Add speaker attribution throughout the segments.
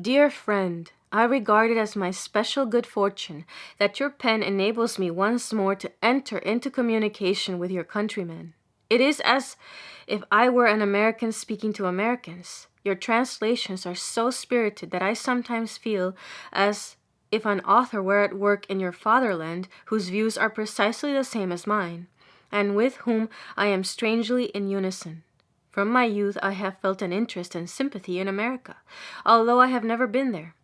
Speaker 1: Dear friend, I regard it as my special good fortune that your pen enables me once more to enter into communication with your countrymen. It is as if I were an American speaking to Americans. Your translations are so spirited that I sometimes feel as if an author were at work in your fatherland whose views are precisely the same as mine, and with whom I am strangely in unison. From my youth I have felt an interest and sympathy in America, although I have never been there.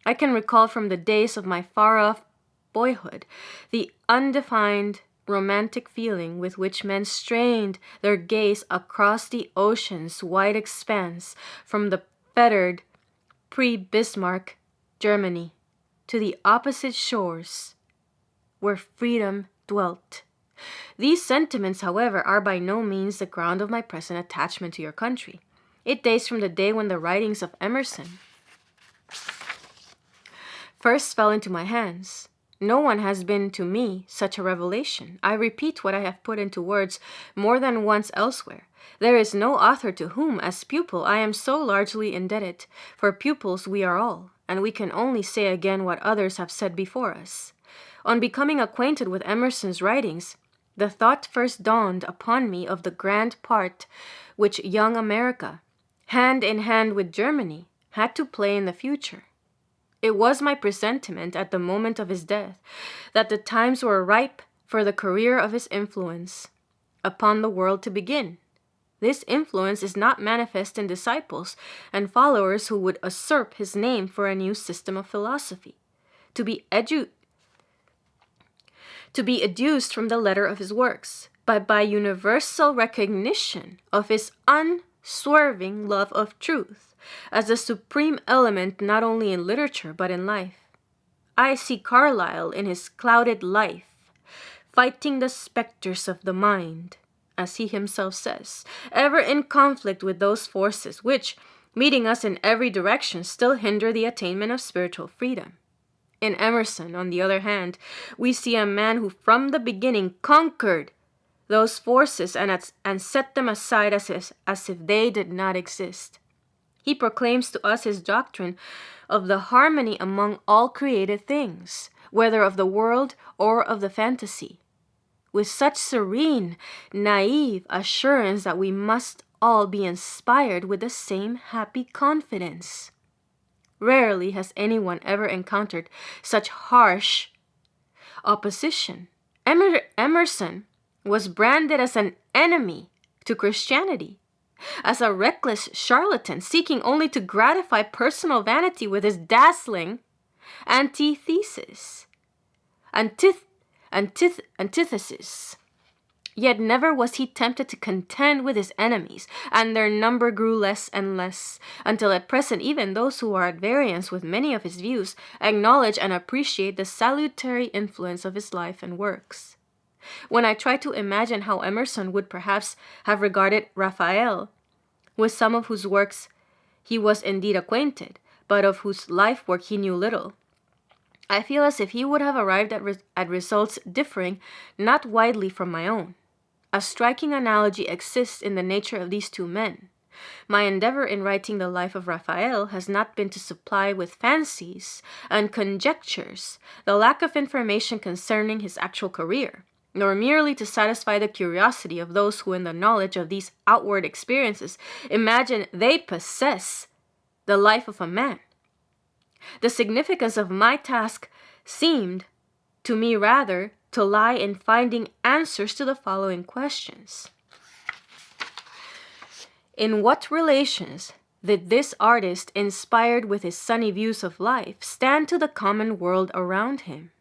Speaker 1: I can recall from the days of my far-off boyhood the undefined romantic feeling with which men strained their gaze across the ocean's wide expanse from the fettered pre-Bismarck Germany to the opposite shores where freedom dwelt. These sentiments, however, are by no means the ground of my present attachment to your country. It dates from the day when the writings of Emerson first fell into my hands. No one has been to me such a revelation. I repeat what I have put into words more than once elsewhere. There is no author to whom, as pupil, I am so largely indebted. For pupils we are all, and we can only say again what others have said before us. On becoming acquainted with Emerson's writings, the thought first dawned upon me of the grand part which young America, hand in hand with Germany, had to play in the future. It was my presentiment at the moment of his death that the times were ripe for the career of his influence upon the world to begin. This influence is not manifest in disciples and followers who would usurp his name for a new system of philosophy, to be educed from the letter of his works, but by universal recognition of his unswerving love of truth as a supreme element not only in literature but in life. I see Carlyle in his clouded life, fighting the specters of the mind, as he himself says, ever in conflict with those forces which, meeting us in every direction, still hinder the attainment of spiritual freedom. In Emerson, on the other hand, we see a man who from the beginning conquered those forces and set them aside as if they did not exist. He proclaims to us his doctrine of the harmony among all created things, whether of the world or of the fantasy, with such serene, naive assurance that we must all be inspired with the same happy confidence. Rarely has anyone ever encountered such harsh opposition. Emerson was branded as an enemy to Christianity, as a reckless charlatan seeking only to gratify personal vanity with his dazzling antithesis. Yet never was he tempted to contend with his enemies, and their number grew less and less, until at present even those who are at variance with many of his views acknowledge and appreciate the salutary influence of his life and works. When I try to imagine how Emerson would perhaps have regarded Raphael, with some of whose works he was indeed acquainted, but of whose life work he knew little, I feel as if he would have arrived at results differing not widely from my own. A striking analogy exists in the nature of these two men. My endeavor in writing the life of Raphael has not been to supply with fancies and conjectures the lack of information concerning his actual career, nor merely to satisfy the curiosity of those who in the knowledge of these outward experiences imagine they possess the life of a man. The significance of my task seemed to me rather to lie in finding answers to the following questions. In what relations did this artist, inspired with his sunny views of life, stand to the common world around him?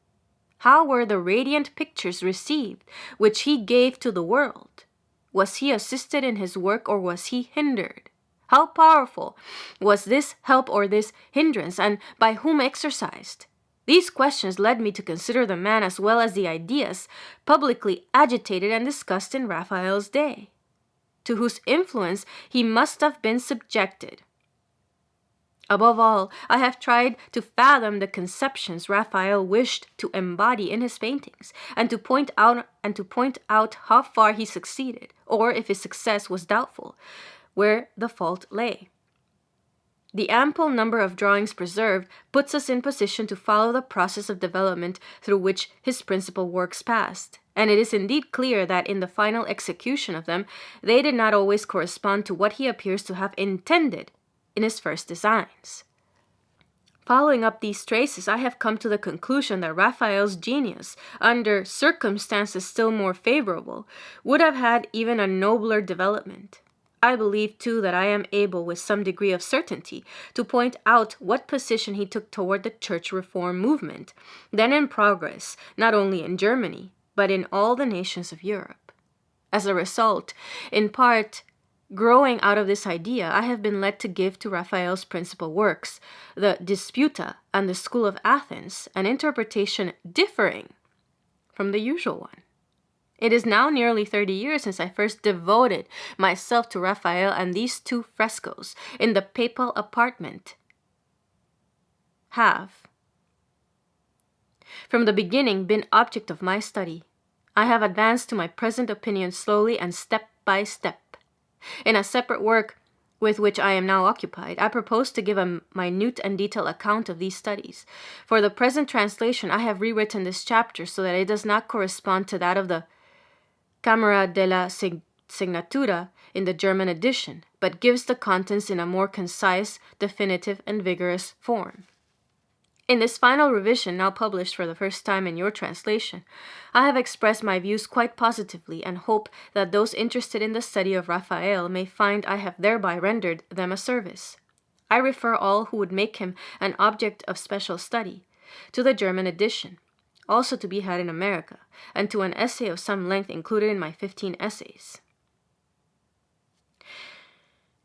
Speaker 1: How were the radiant pictures received which he gave to the world? Was he assisted in his work or was he hindered? How powerful was this help or this hindrance, and by whom exercised? These questions led me to consider the man as well as the ideas publicly agitated and discussed in Raphael's day, to whose influence he must have been subjected. Above all, I have tried to fathom the conceptions Raphael wished to embody in his paintings, and to point out how far he succeeded, or if his success was doubtful, where the fault lay. The ample number of drawings preserved puts us in position to follow the process of development through which his principal works passed, and it is indeed clear that in the final execution of them, they did not always correspond to what he appears to have intended in his first designs. Following up these traces, I have come to the conclusion that Raphael's genius, under circumstances still more favorable, would have had even a nobler development. I believe, too, that I am able, with some degree of certainty, to point out what position he took toward the church reform movement, then in progress, not only in Germany, but in all the nations of Europe. As a result, in part, growing out of this idea, I have been led to give to Raphael's principal works, the Disputa and the School of Athens, an interpretation differing from the usual one. It is now nearly 30 years since I first devoted myself to Raphael and these two frescoes in the papal apartment have, from the beginning, been object of my study. I have advanced to my present opinion slowly and step by step. In a separate work with which I am now occupied, I propose to give a minute and detailed account of these studies. For the present translation, I have rewritten this chapter so that it does not correspond to that of the Camera della Signatura in the German edition, but gives the contents in a more concise, definitive, and vigorous form. In this final revision, now published for the first time in your translation, I have expressed my views quite positively and hope that those interested in the study of Raphael may find I have thereby rendered them a service. I refer all who would make him an object of special study to the German edition, also to be had in America, and to an essay of some length included in my 15 essays.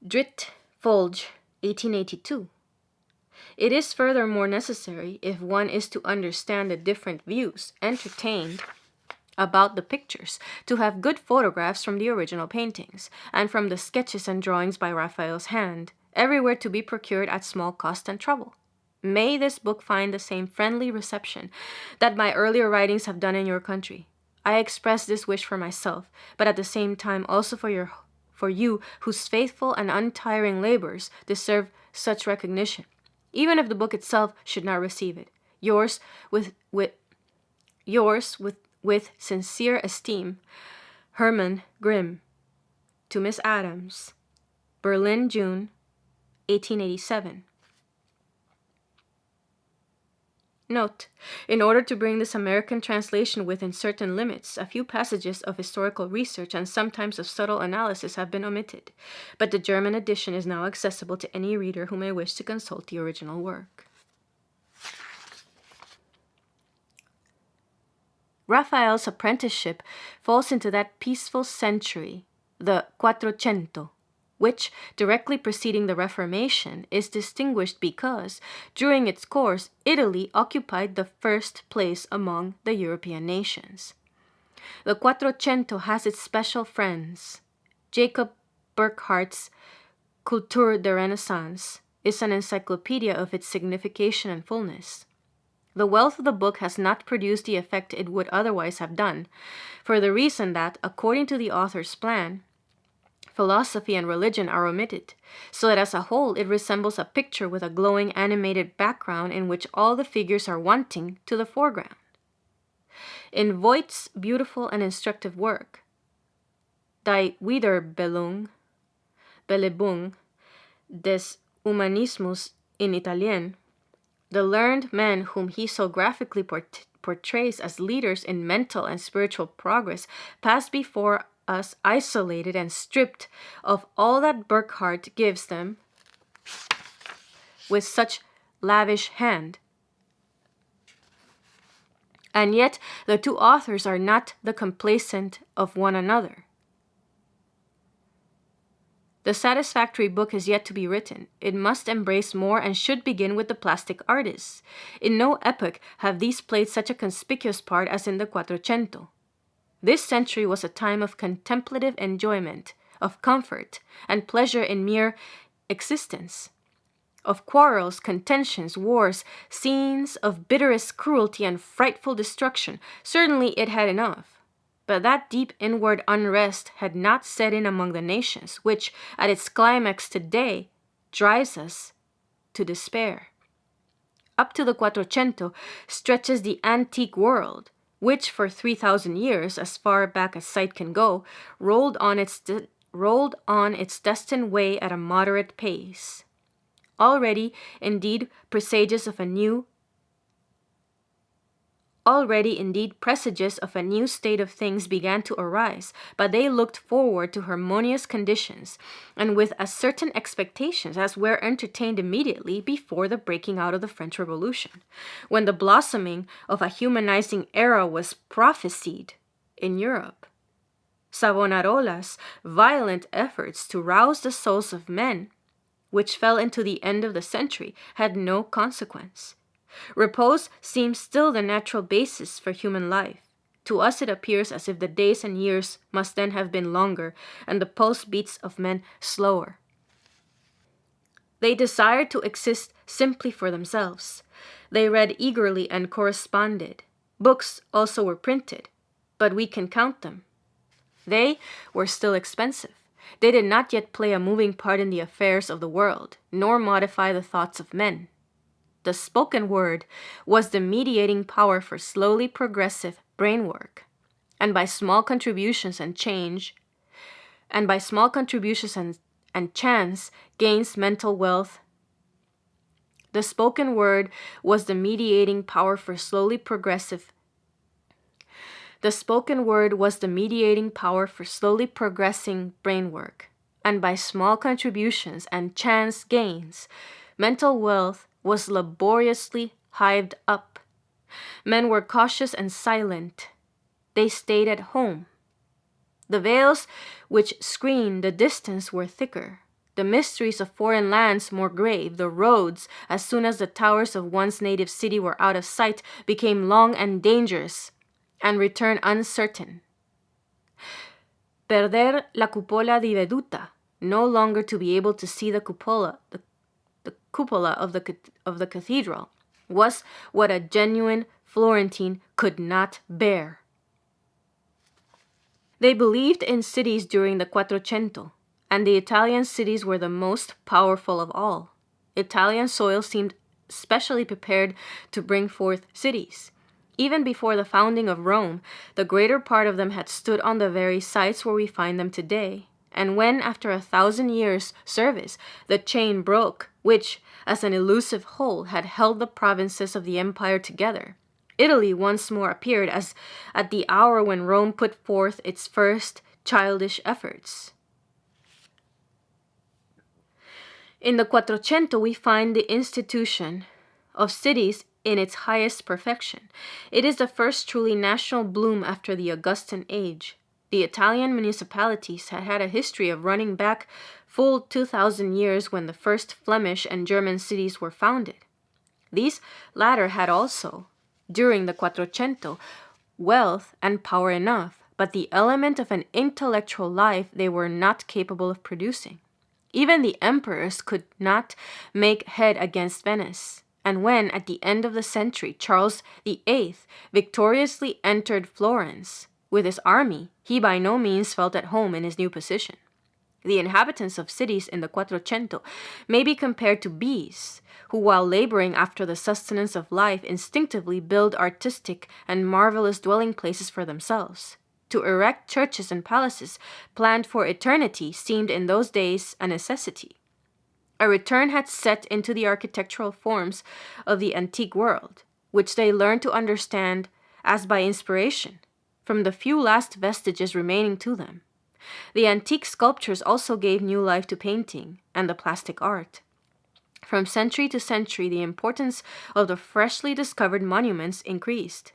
Speaker 1: Dritt Folge, 1882. It is furthermore necessary, if one is to understand the different views entertained about the pictures, to have good photographs from the original paintings, and from the sketches and drawings by Raphael's hand, everywhere to be procured at small cost and trouble. May this book find the same friendly reception that my earlier writings have done in your country. I express this wish for myself, but at the same time also for you whose faithful and untiring labors deserve such recognition, even if the book itself should not receive it. Yours with sincere esteem, Hermann Grimm. To Miss Adams, Berlin, June, 1887. Note: in order to bring this American translation within certain limits, a few passages of historical research and sometimes of subtle analysis have been omitted, but the German edition is now accessible to any reader who may wish to consult the original work. Raphael's apprenticeship falls into that peaceful century, the Quattrocento, which, directly preceding the Reformation, is distinguished because, during its course, Italy occupied the first place among the European nations. The Quattrocento has its special friends. Jacob Burckhardt's Kultur der Renaissance is an encyclopedia of its signification and fullness. The wealth of the book has not produced the effect it would otherwise have done, for the reason that, according to the author's plan, philosophy and religion are omitted, so that as a whole it resembles a picture with a glowing animated background in which all the figures are wanting to the foreground. In Voigt's beautiful and instructive work, Die Wiederbelebung des Humanismus in Italien, the learned men whom he so graphically portrays as leaders in mental and spiritual progress pass before us isolated and stripped of all that Burckhardt gives them with such lavish hand. And yet the two authors are not the complacent of one another. The satisfactory book is yet to be written. It must embrace more and should begin with the plastic artists. In no epoch have these played such a conspicuous part as in the Quattrocento. This century was a time of contemplative enjoyment, of comfort and pleasure in mere existence, of quarrels, contentions, wars, scenes of bitterest cruelty and frightful destruction. Certainly it had enough. But that deep inward unrest had not set in among the nations, which, at its climax today, drives us to despair. Up to the Quattrocento stretches the antique world, which for 3,000 years, as far back as sight can go, rolled on its destined way at a moderate pace. Already, indeed, presages of a new state of things began to arise, but they looked forward to harmonious conditions, and with as certain expectations as were entertained immediately before the breaking out of the French Revolution, when the blossoming of a humanizing era was prophesied in Europe. Savonarola's violent efforts to rouse the souls of men, which fell into the end of the century, had no consequence. Repose seems still the natural basis for human life. To us it appears as if the days and years must then have been longer, and the pulse beats of men slower. They desired to exist simply for themselves. They read eagerly and corresponded. Books also were printed, but we can count them. They were still expensive. They did not yet play a moving part in the affairs of the world, nor modify the thoughts of men. The spoken word was the mediating power for slowly progressive brain work, and by small contributions and chance gains mental wealth. The spoken word was the mediating power for slowly progressive. The spoken word was the mediating power for slowly progressing brain work, and by small contributions and chance gains, mental wealth was laboriously hived up. Men were cautious and silent. They stayed at home. The veils which screened the distance were thicker, the mysteries of foreign lands more grave, the roads, as soon as the towers of one's native city were out of sight, became long and dangerous, and return uncertain. Perder la cupola di veduta, no longer to be able to see the cupola of the cathedral, was what a genuine Florentine could not bear. They believed in cities during the Quattrocento, and the Italian cities were the most powerful of all. Italian soil seemed specially prepared to bring forth cities. Even before the founding of Rome, the greater part of them had stood on the very sites where we find them today. And when, after 1,000 years' service, the chain broke, which, as an elusive whole, had held the provinces of the empire together, Italy once more appeared as at the hour when Rome put forth its first childish efforts. In the Quattrocento, we find the institution of cities in its highest perfection. It is the first truly national bloom after the Augustan age. The Italian municipalities had had a history of running back full 2,000 years when the first Flemish and German cities were founded. These latter had also, during the Quattrocento, wealth and power enough, but the element of an intellectual life they were not capable of producing. Even the emperors could not make head against Venice. And when, at the end of the century, Charles VIII victoriously entered Florence with his army, he by no means felt at home in his new position. The inhabitants of cities in the Quattrocento may be compared to bees, who, while laboring after the sustenance of life, instinctively build artistic and marvelous dwelling places for themselves. To erect churches and palaces planned for eternity seemed in those days a necessity. A return had set into the architectural forms of the antique world, which they learned to understand as by inspiration, from the few last vestiges remaining to them. The antique sculptures also gave new life to painting and the plastic art. From century to century, the importance of the freshly discovered monuments increased.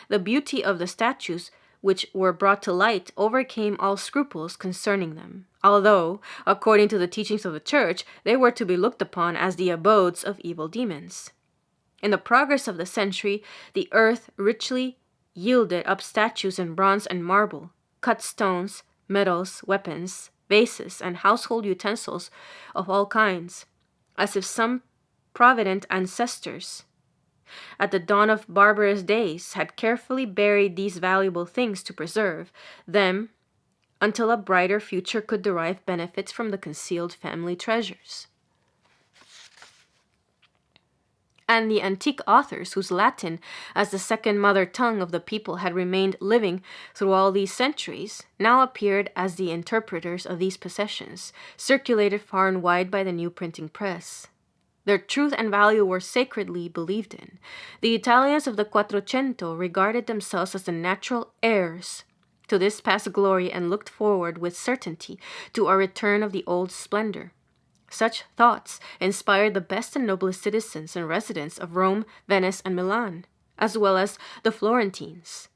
Speaker 1: The beauty of the statues which were brought to light overcame all scruples concerning them, although, according to the teachings of the Church, they were to be looked upon as the abodes of evil demons. In the progress of the century, the earth richly yielded up statues in bronze and marble, cut stones, metals, weapons, vases, and household utensils of all kinds, as if some provident ancestors, at the dawn of barbarous days, had carefully buried these valuable things to preserve them until a brighter future could derive benefits from the concealed family treasures. And the antique authors, whose Latin as the second mother tongue of the people had remained living through all these centuries, now appeared as the interpreters of these possessions, circulated far and wide by the new printing press. Their truth and value were sacredly believed in. The Italians of the Quattrocento regarded themselves as the natural heirs to this past glory and looked forward with certainty to a return of the old splendor. Such thoughts inspired the best and noblest citizens and residents of Rome, Venice, and Milan, as well as the Florentines.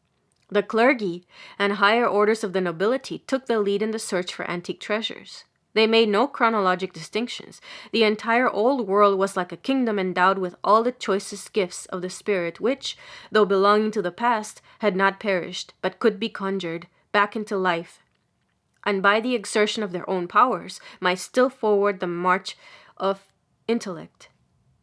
Speaker 1: The clergy and higher orders of the nobility took the lead in the search for antique treasures. They made no chronologic distinctions. The entire old world was like a kingdom endowed with all the choicest gifts of the spirit which, though belonging to the past, had not perished, but could be conjured back into life, and by the exertion of their own powers might still forward the march of intellect.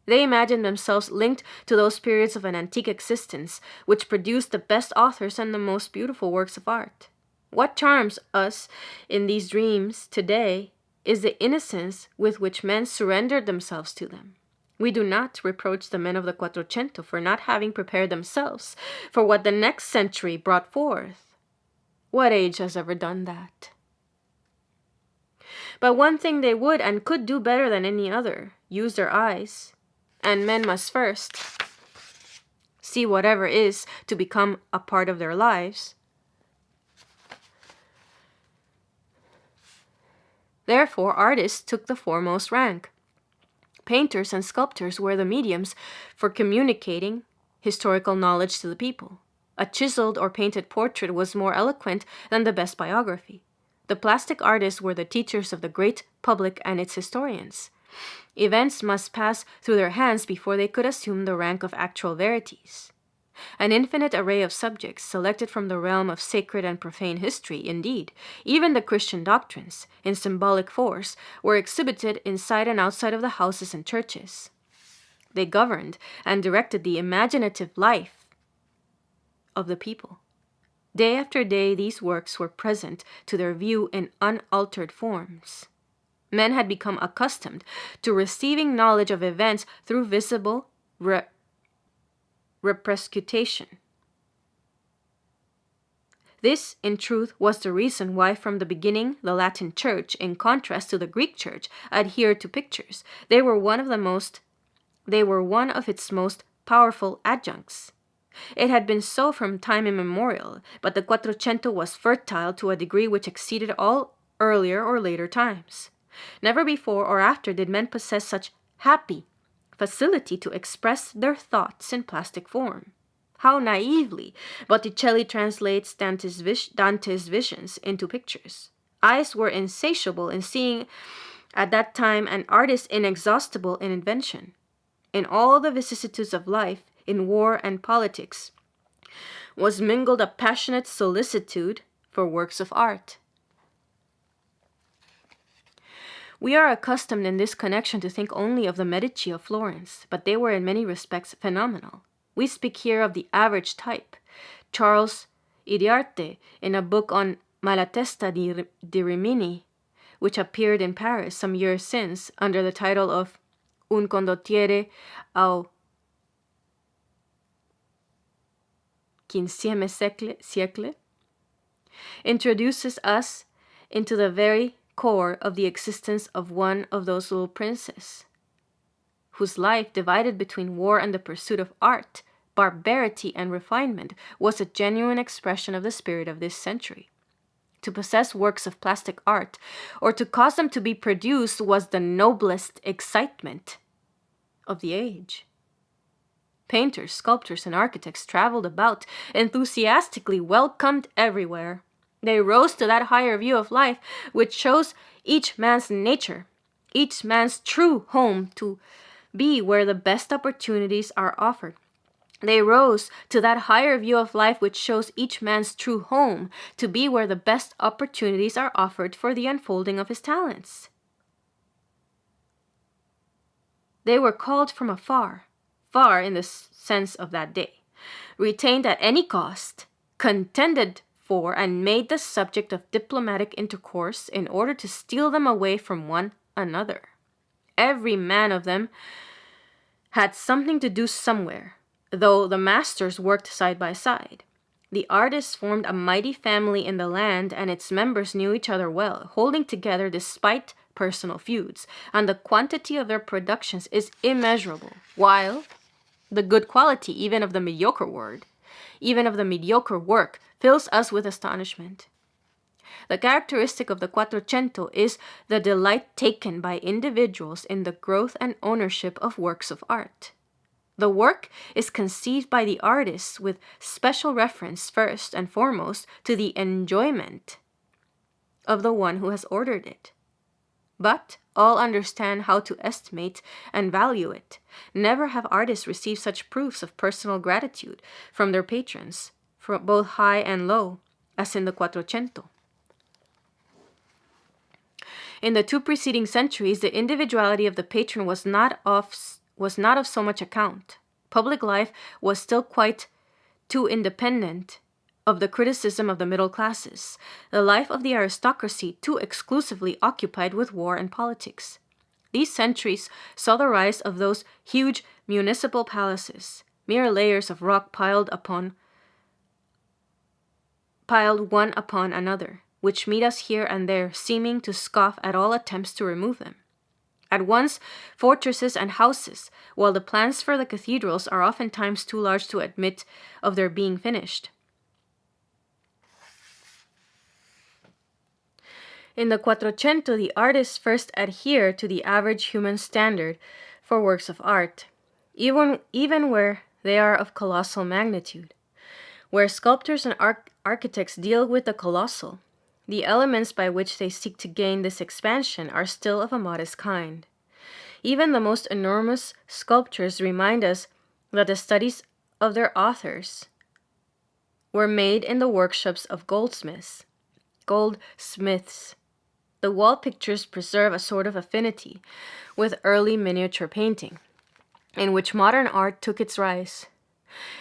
Speaker 1: They imagined themselves linked to those periods of an antique existence which produced the best authors and the most beautiful works of art. What charms us in these dreams today is the innocence with which men surrendered themselves to them. We do not reproach the men of the Quattrocento for not having prepared themselves for what the next century brought forth. What age has ever done that? But one thing they would and could do better than any other, use their eyes. And men must first see whatever is to become a part of their lives. Therefore, artists took the foremost rank. Painters and sculptors were the mediums for communicating historical knowledge to the people. A chiseled or painted portrait was more eloquent than the best biography. The plastic artists were the teachers of the great public and its historians. Events must pass through their hands before they could assume the rank of actual verities. An infinite array of subjects, selected from the realm of sacred and profane history, indeed, even the Christian doctrines, in symbolic force, were exhibited inside and outside of the houses and churches. They governed and directed the imaginative life of the people. Day after day, these works were present to their view in unaltered forms. Men had become accustomed to receiving knowledge of events through visible represcutation. This, in truth, was the reason why from the beginning the Latin Church, in contrast to the Greek Church, adhered to pictures. They were one of its most powerful adjuncts. It had been so from time immemorial, but the Quattrocento was fertile to a degree which exceeded all earlier or later times. Never before or after did men possess such happy facility to express their thoughts in plastic form. How naively Botticelli translates Dante's visions into pictures. Eyes were insatiable in seeing at that time, an artist inexhaustible in invention. In all the vicissitudes of life, in war and politics, was mingled a passionate solicitude for works of art. We are accustomed in this connection to think only of the Medici of Florence, but they were in many respects phenomenal. We speak here of the average type. Charles Iriarte, in a book on Malatesta di Rimini, which appeared in Paris some years since under the title of Un condottiere ao XV siècle, introduces us into the very core of the existence of one of those little princes, whose life, divided between war and the pursuit of art, barbarity and refinement, was a genuine expression of the spirit of this century. To possess works of plastic art, or to cause them to be produced, was the noblest excitement of the age. Painters, sculptors, and architects traveled about, enthusiastically welcomed everywhere. They rose to that higher view of life which shows each man's nature, each man's true home to be where the best opportunities are offered. They rose to that higher view of life which shows each man's true home to be where the best opportunities are offered for the unfolding of his talents. They were called from afar, far in the sense of that day, retained at any cost, contended for, and made the subject of diplomatic intercourse in order to steal them away from one another. Every man of them had something to do somewhere, though the masters worked side by side. The artists formed a mighty family in the land, and its members knew each other well, holding together despite personal feuds, and the quantity of their productions is immeasurable, while the good quality even of the mediocre work fills us with astonishment. The characteristic of the Quattrocento is the delight taken by individuals in the growth and ownership of works of art. The work is conceived by the artists with special reference first and foremost to the enjoyment of the one who has ordered it. But all understand how to estimate and value it. Never have artists received such proofs of personal gratitude from their patrons, from both high and low, as in the Quattrocento. In the two preceding centuries, the individuality of the patron was not of so much account. Public life was still quite too independent of the criticism of the middle classes, the life of the aristocracy too exclusively occupied with war and politics. These centuries saw the rise of those huge municipal palaces, mere layers of rock piled one upon another, which meet us here and there, seeming to scoff at all attempts to remove them. At once fortresses and houses, while the plans for the cathedrals are oftentimes too large to admit of their being finished. In the Quattrocento, the artists first adhere to the average human standard for works of art, even where they are of colossal magnitude. Where sculptors and architects deal with the colossal, the elements by which they seek to gain this expansion are still of a modest kind. Even the most enormous sculptures remind us that the studies of their authors were made in the workshops of goldsmiths. The wall pictures preserve a sort of affinity with early miniature painting, in which modern art took its rise.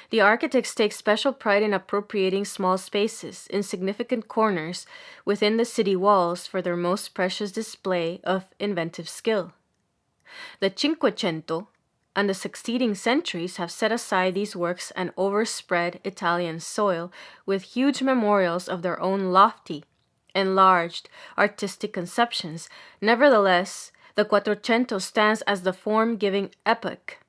Speaker 1: The architects take special pride in appropriating small spaces, insignificant corners within the city walls for their most precious display of inventive skill. The Cinquecento and the succeeding centuries have set aside these works and overspread Italian soil with huge memorials of their own lofty, enlarged artistic conceptions. Nevertheless, the Quattrocento stands as the form-giving epoch.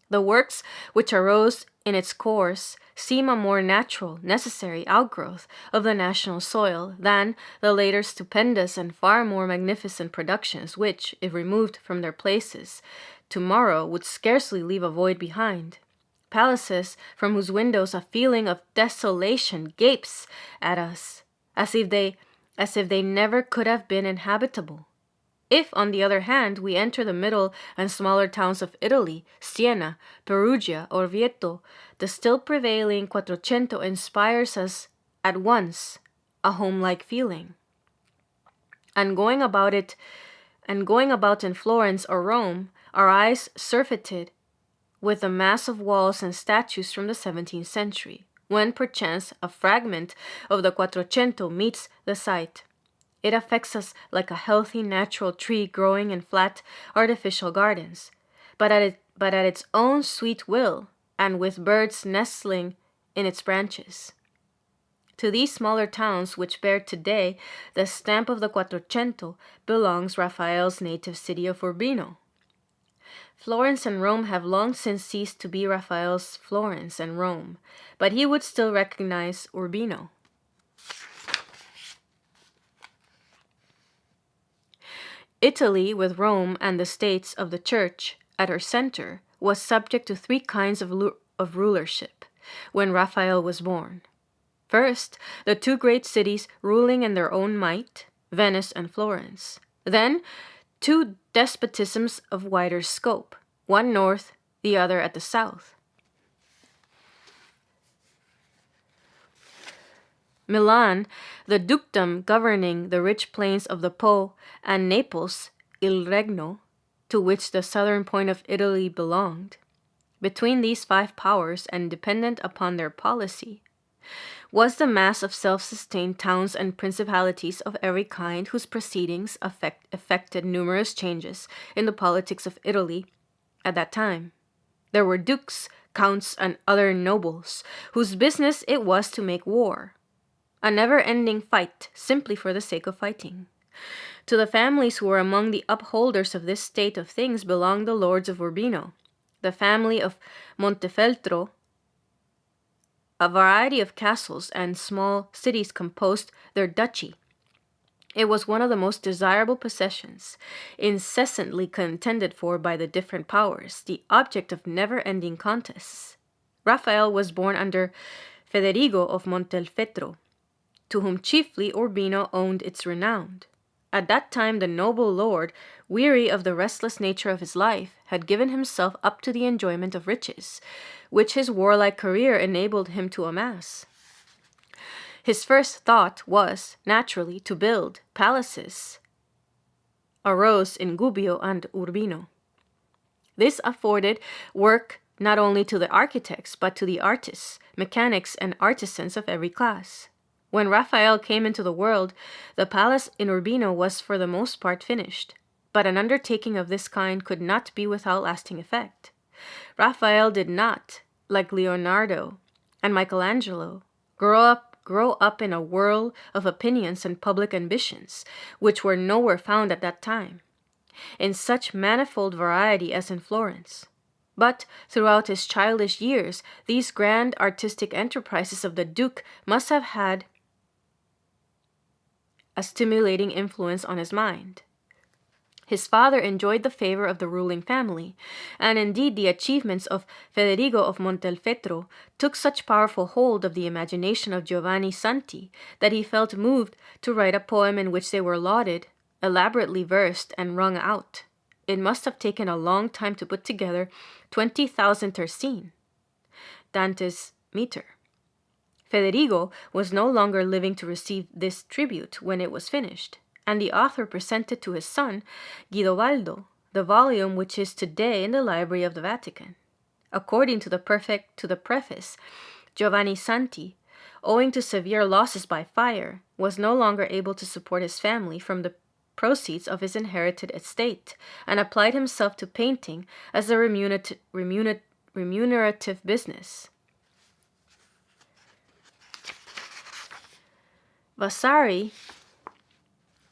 Speaker 1: The works which arose in its course seem a more natural, necessary outgrowth of the national soil than the later stupendous and far more magnificent productions which, if removed from their places, tomorrow would scarcely leave a void behind. Palaces from whose windows a feeling of desolation gapes at us, as if they never could have been inhabitable. If, on the other hand, we enter the middle and smaller towns of Italy, Siena, Perugia, or Orvieto, the still prevailing Quattrocento inspires us at once a home-like feeling. And going about in Florence or Rome, our eyes surfeited with the mass of walls and statues from the 17th century, when perchance a fragment of the Quattrocento meets the sight. It affects us like a healthy natural tree growing in flat artificial gardens, but at its own sweet will, and with birds nestling in its branches. To these smaller towns, which bear today the stamp of the Quattrocento, belongs Raphael's native city of Urbino. Florence and Rome have long since ceased to be Raphael's Florence and Rome, but he would still recognize Urbino. Italy, with Rome and the states of the Church at her center, was subject to three kinds of rulership when Raphael was born. First, the two great cities ruling in their own might, Venice and Florence. Then, two despotisms of wider scope, one north, the other at the south. Milan, the dukedom governing the rich plains of the Po, and Naples, Il Regno, to which the southern point of Italy belonged. Between these five powers, and dependent upon their policy, was the mass of self-sustained towns and principalities of every kind whose proceedings effected numerous changes in the politics of Italy at that time. There were dukes, counts, and other nobles, whose business it was to make war. A never-ending fight, simply for the sake of fighting. To the families who were among the upholders of this state of things belonged the lords of Urbino, the family of Montefeltro. A variety of castles and small cities composed their duchy. It was one of the most desirable possessions, incessantly contended for by the different powers, the object of never-ending contests. Raphael was born under Federigo of Montefeltro, to whom chiefly Urbino owned its renown. At that time the noble lord, weary of the restless nature of his life, had given himself up to the enjoyment of riches, which his warlike career enabled him to amass. His first thought was, naturally, to build palaces. Arose in Gubbio and Urbino. This afforded work not only to the architects, but to the artists, mechanics, and artisans of every class. When Raphael came into the world, the palace in Urbino was for the most part finished, but an undertaking of this kind could not be without lasting effect. Raphael did not, like Leonardo and Michelangelo, grow up in a whirl of opinions and public ambitions, which were nowhere found at that time, in such manifold variety as in Florence. But throughout his childish years, these grand artistic enterprises of the Duke must have had a stimulating influence on his mind. His father enjoyed the favor of the ruling family, and indeed the achievements of Federigo of Montefeltro took such powerful hold of the imagination of Giovanni Santi that he felt moved to write a poem in which they were lauded, elaborately versed and rung out. It must have taken a long time to put together 20,000 tercine, Dante's meter. Federigo was no longer living to receive this tribute when it was finished, and the author presented to his son, Guidobaldo, the volume which is today in the library of the Vatican. According to the preface, Giovanni Santi, owing to severe losses by fire, was no longer able to support his family from the proceeds of his inherited estate, and applied himself to painting as a remunerative business. Vasari,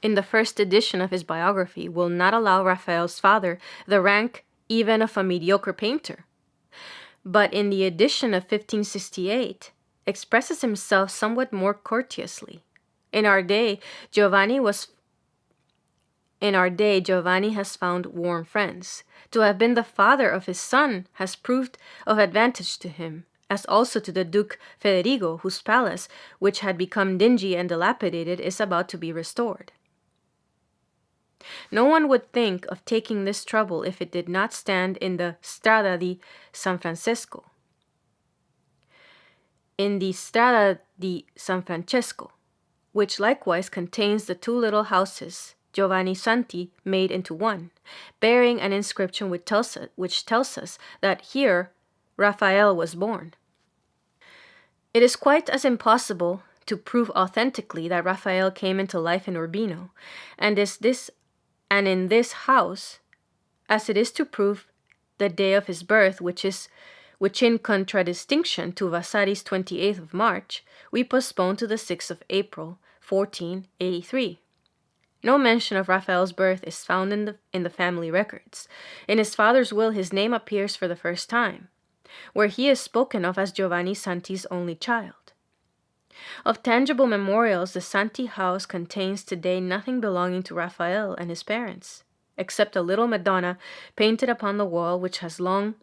Speaker 1: in the first edition of his biography, will not allow Raphael's father the rank even of a mediocre painter, but in the edition of 1568 expresses himself somewhat more courteously. In our day, Giovanni has found warm friends. To have been the father of his son has proved of advantage to him, as also to the Duke Federigo, whose palace, which had become dingy and dilapidated, is about to be restored. No one would think of taking this trouble if it did not stand in the Strada di San Francesco. Which likewise contains the two little houses Giovanni Santi made into one, bearing an inscription which tells us that here Raphael was born. It is quite as impossible to prove authentically that Raphael came into life in Urbino, and in this house, as it is to prove the day of his birth, which in contradistinction to Vasari's 28th of March, we postpone to the 6th of April, 1483. No mention of Raphael's birth is found in the family records. In his father's will, his name appears for the first time, where he is spoken of as Giovanni Santi's only child. Of tangible memorials, the Santi house contains today nothing belonging to Raphael and his parents, except a little Madonna painted upon the wall which was long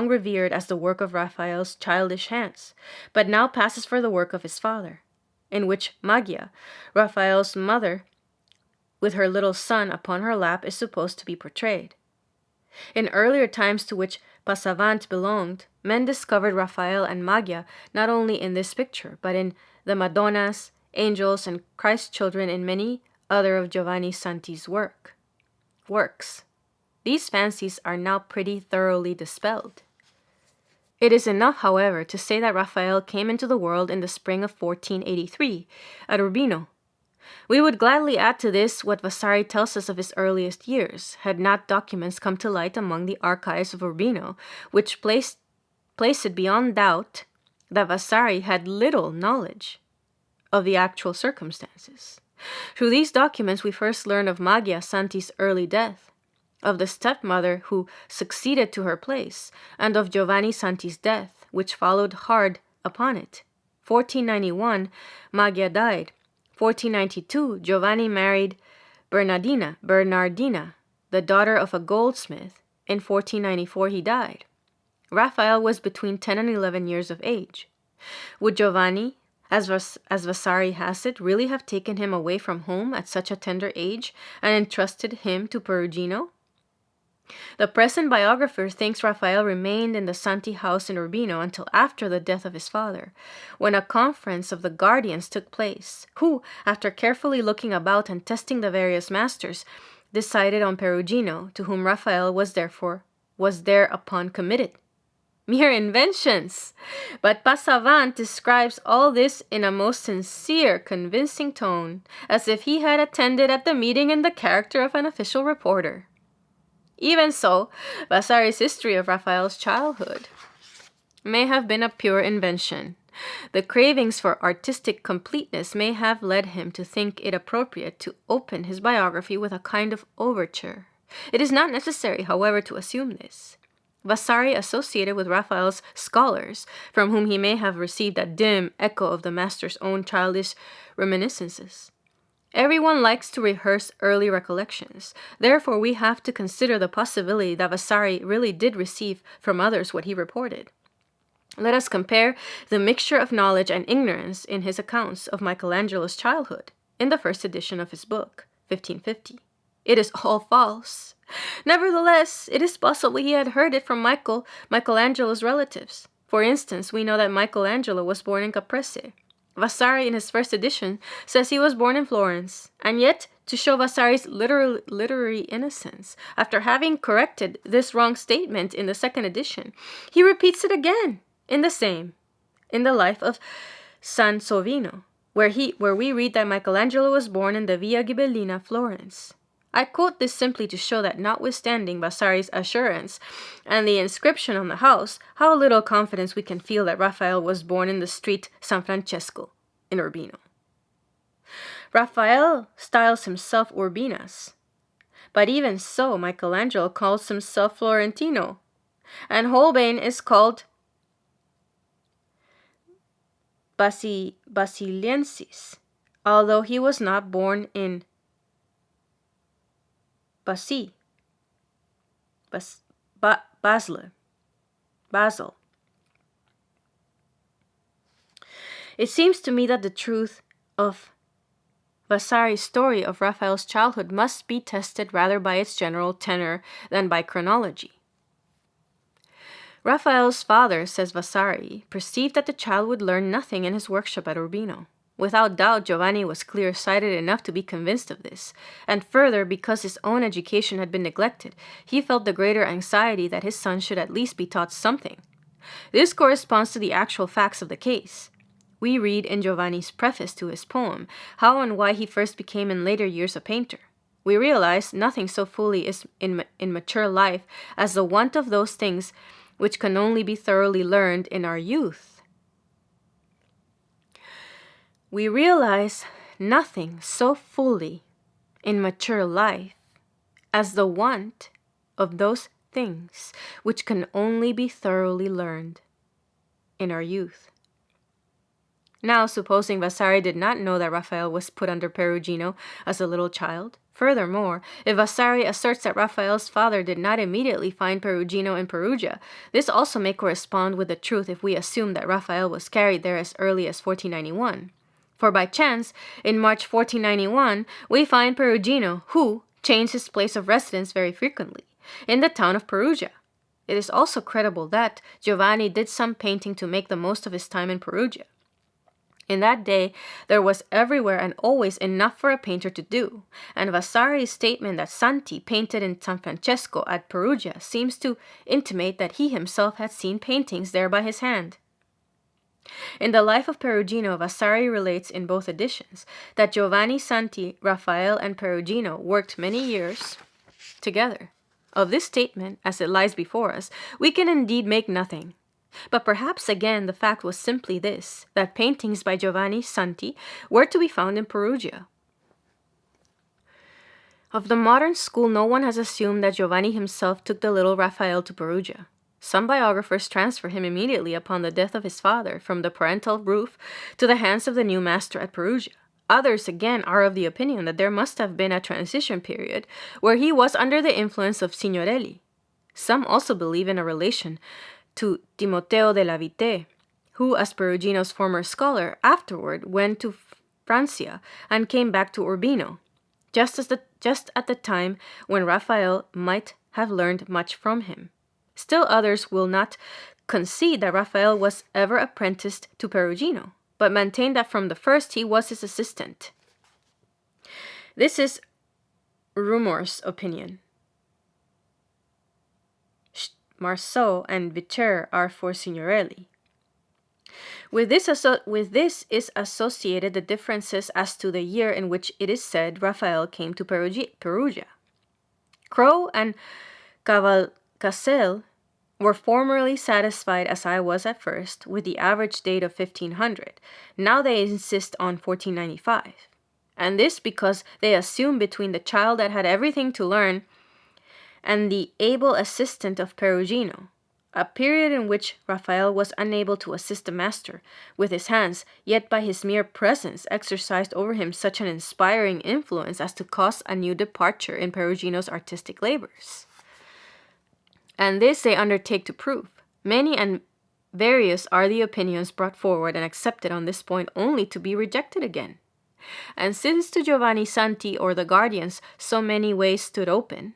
Speaker 1: revered as the work of Raphael's childish hands, but now passes for the work of his father, in which Magia, Raphael's mother, with her little son upon her lap, is supposed to be portrayed. In earlier times to which Passavant belonged, men discovered Raphael and Magia not only in this picture, but in the Madonnas, angels, and Christ children in many other of Giovanni Santi's works. These fancies are now pretty thoroughly dispelled. It is enough, however, to say that Raphael came into the world in the spring of 1483 at Urbino. We would gladly add to this what Vasari tells us of his earliest years, had not documents come to light among the archives of Urbino, which place it beyond doubt that Vasari had little knowledge of the actual circumstances. Through these documents, we first learn of Magia Santi's early death, of the stepmother who succeeded to her place, and of Giovanni Santi's death, which followed hard upon it. 1491, Magia died. 1492, Giovanni married Bernardina, the daughter of a goldsmith. In 1494, he died. Raphael was between 10 and 11 years of age. Would Giovanni, as Vasari has it, really have taken him away from home at such a tender age and entrusted him to Perugino? The present biographer thinks Raphael remained in the Santi house in Urbino until after the death of his father, when a conference of the guardians took place, who, after carefully looking about and testing the various masters, decided on Perugino, to whom Raphael was thereupon committed. Mere inventions! But Passavant describes all this in a most sincere, convincing tone, as if he had attended at the meeting in the character of an official reporter. Even so, Vasari's history of Raphael's childhood may have been a pure invention. The cravings for artistic completeness may have led him to think it appropriate to open his biography with a kind of overture. It is not necessary, however, to assume this. Vasari associated with Raphael's scholars, from whom he may have received a dim echo of the master's own childish reminiscences. Everyone likes to rehearse early recollections. Therefore, we have to consider the possibility that Vasari really did receive from others what he reported. Let us compare the mixture of knowledge and ignorance in his accounts of Michelangelo's childhood in the first edition of his book, 1550. It is all false. Nevertheless, it is possible he had heard it from Michelangelo's relatives. For instance, we know that Michelangelo was born in Caprese. Vasari, in his first edition, says he was born in Florence, and yet, to show Vasari's literary innocence, after having corrected this wrong statement in the second edition, he repeats it again in the life of Sansovino, where we read that Michelangelo was born in the Via Ghibellina, Florence. I quote this simply to show that notwithstanding Vasari's assurance and the inscription on the house, how little confidence we can feel that Raphael was born in the street San Francesco in Urbino. Raphael styles himself Urbinas, but even so, Michelangelo calls himself Florentino, and Holbein is called Basiliensis, although he was not born in Basel. It seems to me that the truth of Vasari's story of Raphael's childhood must be tested rather by its general tenor than by chronology. Raphael's father, says Vasari, perceived that the child would learn nothing in his workshop at Urbino. Without doubt, Giovanni was clear-sighted enough to be convinced of this, and further, because his own education had been neglected, he felt the greater anxiety that his son should at least be taught something. This corresponds to the actual facts of the case. We read in Giovanni's preface to his poem how and why he first became in later years a painter. We realize nothing so fully is in mature life as the want of those things which can only be thoroughly learned in our youth. We realize nothing so fully in mature life as the want of those things which can only be thoroughly learned in our youth. Now, supposing Vasari did not know that Raphael was put under Perugino as a little child. Furthermore, if Vasari asserts that Raphael's father did not immediately find Perugino in Perugia, this also may correspond with the truth if we assume that Raphael was carried there as early as 1491. For by chance, in March 1491, we find Perugino, who changed his place of residence very frequently, in the town of Perugia. It is also credible that Giovanni did some painting to make the most of his time in Perugia. In that day, there was everywhere and always enough for a painter to do, and Vasari's statement that Santi painted in San Francesco at Perugia seems to intimate that he himself had seen paintings there by his hand. In the life of Perugino, Vasari relates in both editions that Giovanni Santi, Raphael, and Perugino worked many years together. Of this statement, as it lies before us, we can indeed make nothing. But perhaps again the fact was simply this, that paintings by Giovanni Santi were to be found in Perugia. Of the modern school, no one has assumed that Giovanni himself took the little Raphael to Perugia. Some biographers transfer him immediately upon the death of his father from the parental roof to the hands of the new master at Perugia. Others, again, are of the opinion that there must have been a transition period where he was under the influence of Signorelli. Some also believe in a relation to Timoteo de la Vite, who, as Perugino's former scholar, afterward went to Francia and came back to Urbino, just at the time when Raphael might have learned much from him. Still others will not concede that Raphael was ever apprenticed to Perugino, but maintain that from the first he was his assistant. This is Rumor's opinion. Marceau and Viter are for Signorelli. With this is associated the differences as to the year in which it is said Raphael came to Perugia. Crowe and Cavalcasel were formerly satisfied, as I was at first, with the average date of 1500. Now they insist on 1495. And this because they assume between the child that had everything to learn and the able assistant of Perugino, a period in which Raphael was unable to assist the master with his hands, yet by his mere presence exercised over him such an inspiring influence as to cause a new departure in Perugino's artistic labors. And this they undertake to prove. Many and various are the opinions brought forward and accepted on this point only to be rejected again. And since to Giovanni Santi or the guardians so many ways stood open,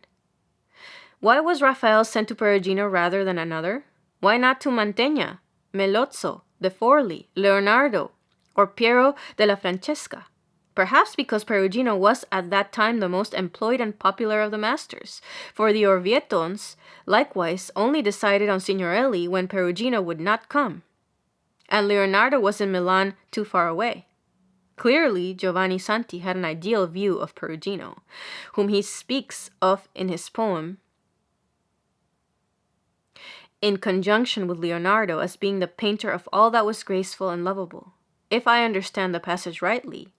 Speaker 1: why was Raphael sent to Perugino rather than another? Why not to Mantegna, Melozzo, De Forli, Leonardo, or Piero della Francesca? Perhaps because Perugino was at that time the most employed and popular of the masters, for the Orvietons likewise only decided on Signorelli when Perugino would not come, and Leonardo was in Milan too far away. Clearly, Giovanni Santi had an ideal view of Perugino, whom he speaks of in his poem in conjunction with Leonardo as being the painter of all that was graceful and lovable. If I understand the passage rightly,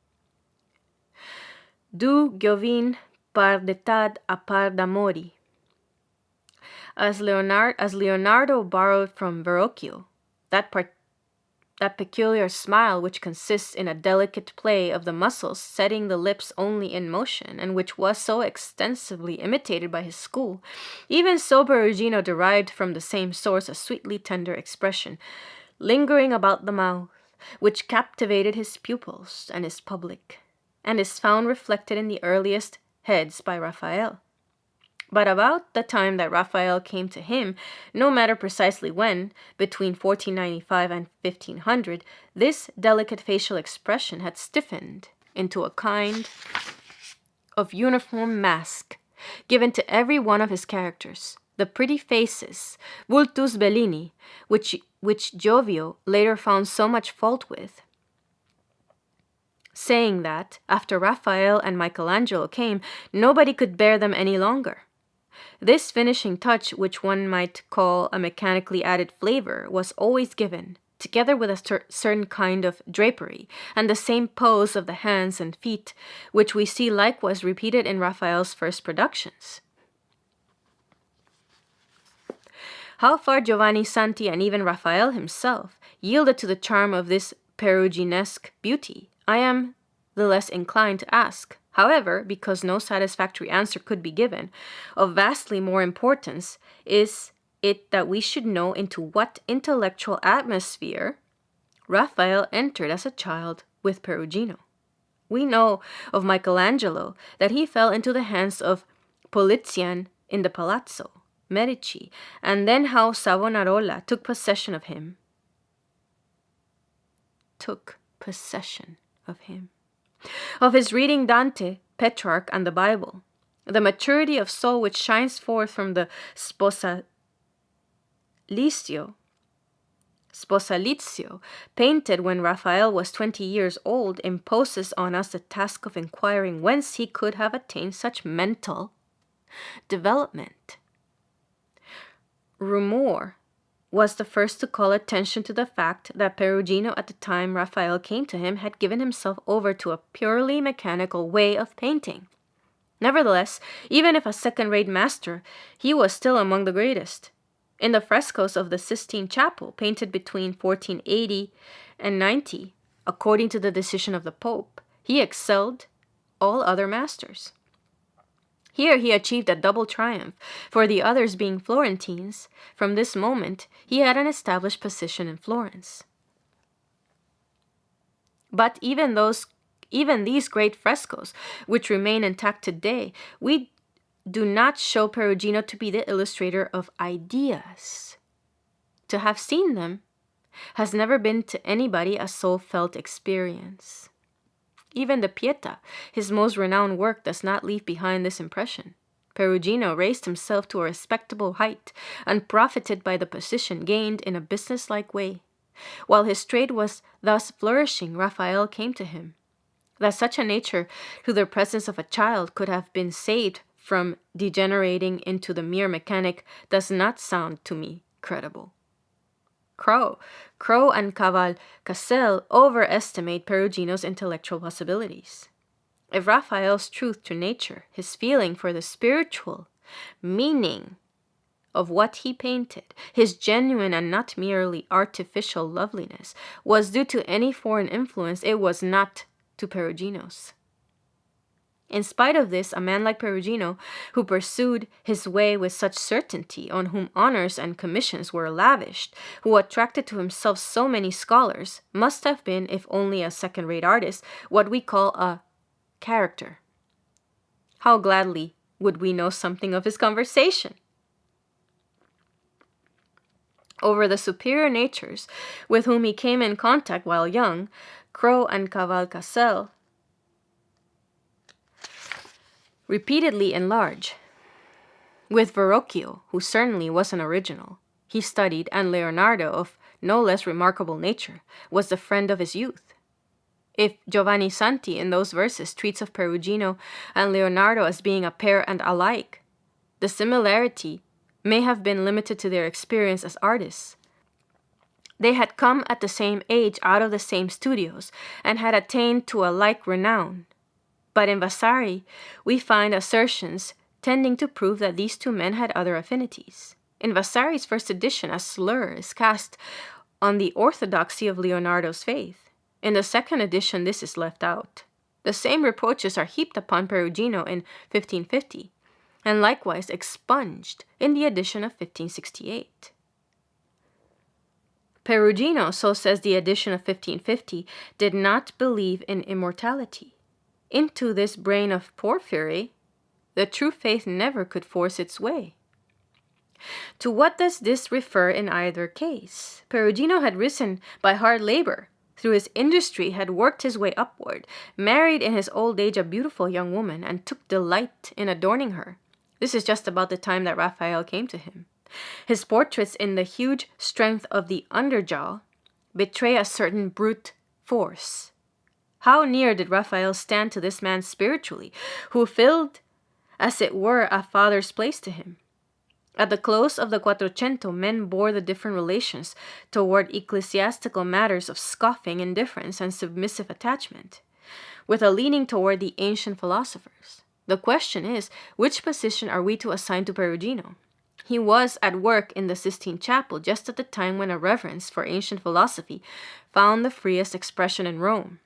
Speaker 1: Du giovin par d'etad a par d'amori. As Leonardo borrowed from Verrocchio, that peculiar smile which consists in a delicate play of the muscles setting the lips only in motion, and which was so extensively imitated by his school, even so Perugino derived from the same source a sweetly tender expression, lingering about the mouth, which captivated his pupils and his public, and is found reflected in the earliest heads by Raphael. But about the time that Raphael came to him, no matter precisely when, between 1495 and 1500, this delicate facial expression had stiffened into a kind of uniform mask given to every one of his characters. The pretty faces, vultus bellini, which Giovio later found so much fault with, saying that, after Raphael and Michelangelo came, nobody could bear them any longer. This finishing touch, which one might call a mechanically added flavor, was always given, together with a certain kind of drapery, and the same pose of the hands and feet, which we see likewise repeated in Raphael's first productions. How far Giovanni Santi and even Raphael himself yielded to the charm of this Peruginesque beauty, I am the less inclined to ask. However, because no satisfactory answer could be given, of vastly more importance is it that we should know into what intellectual atmosphere Raphael entered as a child with Perugino. We know of Michelangelo that he fell into the hands of Polizian in the Palazzo Medici, and then how Savonarola took possession of him. Of his reading Dante, Petrarch, and the Bible, the maturity of soul which shines forth from the Sposalizio Sposalizio, painted when Raphael was 20 years old, imposes on us the task of inquiring whence he could have attained such mental development. Rumor was the first to call attention to the fact that Perugino, at the time Raphael came to him, had given himself over to a purely mechanical way of painting. Nevertheless, even if a second-rate master, he was still among the greatest. In the frescoes of the Sistine Chapel, painted between 1480 and 90, according to the decision of the Pope, he excelled all other masters. Here he achieved a double triumph, for the others being Florentines. From this moment, he had an established position in Florence. But even these great frescoes, which remain intact today, we do not show Perugino to be the illustrator of ideas. To have seen them has never been to anybody a soul-felt experience. Even the Pietà, his most renowned work, does not leave behind this impression. Perugino raised himself to a respectable height and profited by the position gained in a business-like way. While his trade was thus flourishing, Raphael came to him. That such a nature, through the presence of a child, could have been saved from degenerating into the mere mechanic does not sound to me credible. Crow and Caval-Cassel overestimate Perugino's intellectual possibilities. If Raphael's truth to nature, his feeling for the spiritual meaning of what he painted, his genuine and not merely artificial loveliness, was due to any foreign influence, it was not to Perugino's. In spite of this, a man like Perugino, who pursued his way with such certainty, on whom honors and commissions were lavished, who attracted to himself so many scholars, must have been, if only a second-rate artist, what we call a character. How gladly would we know something of his conversation! Over the superior natures with whom he came in contact while young, Crow and Caval-Cassel repeatedly enlarge. With Verrocchio, who certainly was an original, he studied, and Leonardo, of no less remarkable nature, was the friend of his youth. If Giovanni Santi in those verses treats of Perugino and Leonardo as being a pair and alike, the similarity may have been limited to their experience as artists. They had come at the same age out of the same studios and had attained to a like renown. But in Vasari, we find assertions tending to prove that these two men had other affinities. In Vasari's first edition, a slur is cast on the orthodoxy of Leonardo's faith. In the second edition, this is left out. The same reproaches are heaped upon Perugino in 1550, and likewise expunged in the edition of 1568. Perugino, so says the edition of 1550, did not believe in immortality. Into this brain of Porphyry, the true faith never could force its way. To what does this refer in either case? Perugino had risen by hard labor. Through his industry had worked his way upward, married in his old age a beautiful young woman, and took delight in adorning her. This is just about the time that Raphael came to him. His portraits in the huge strength of the underjaw betray a certain brute force. How near did Raphael stand to this man spiritually, who filled, as it were, a father's place to him? At the close of the Quattrocento, men bore the different relations toward ecclesiastical matters of scoffing indifference and submissive attachment, with a leaning toward the ancient philosophers. The question is, which position are we to assign to Perugino? He was at work in the Sistine Chapel just at the time when a reverence for ancient philosophy found the freest expression in Rome.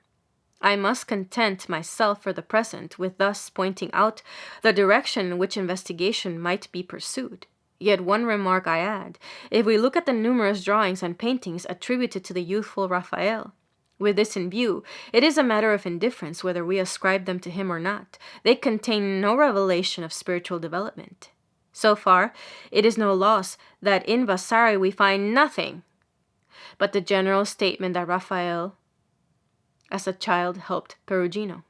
Speaker 1: I must content myself for the present with thus pointing out the direction in which investigation might be pursued. Yet one remark I add. If we look at the numerous drawings and paintings attributed to the youthful Raphael, with this in view, it is a matter of indifference whether we ascribe them to him or not. They contain no revelation of spiritual development. So far, it is no loss that in Vasari we find nothing but the general statement that Raphael, as a child, helped Perugino.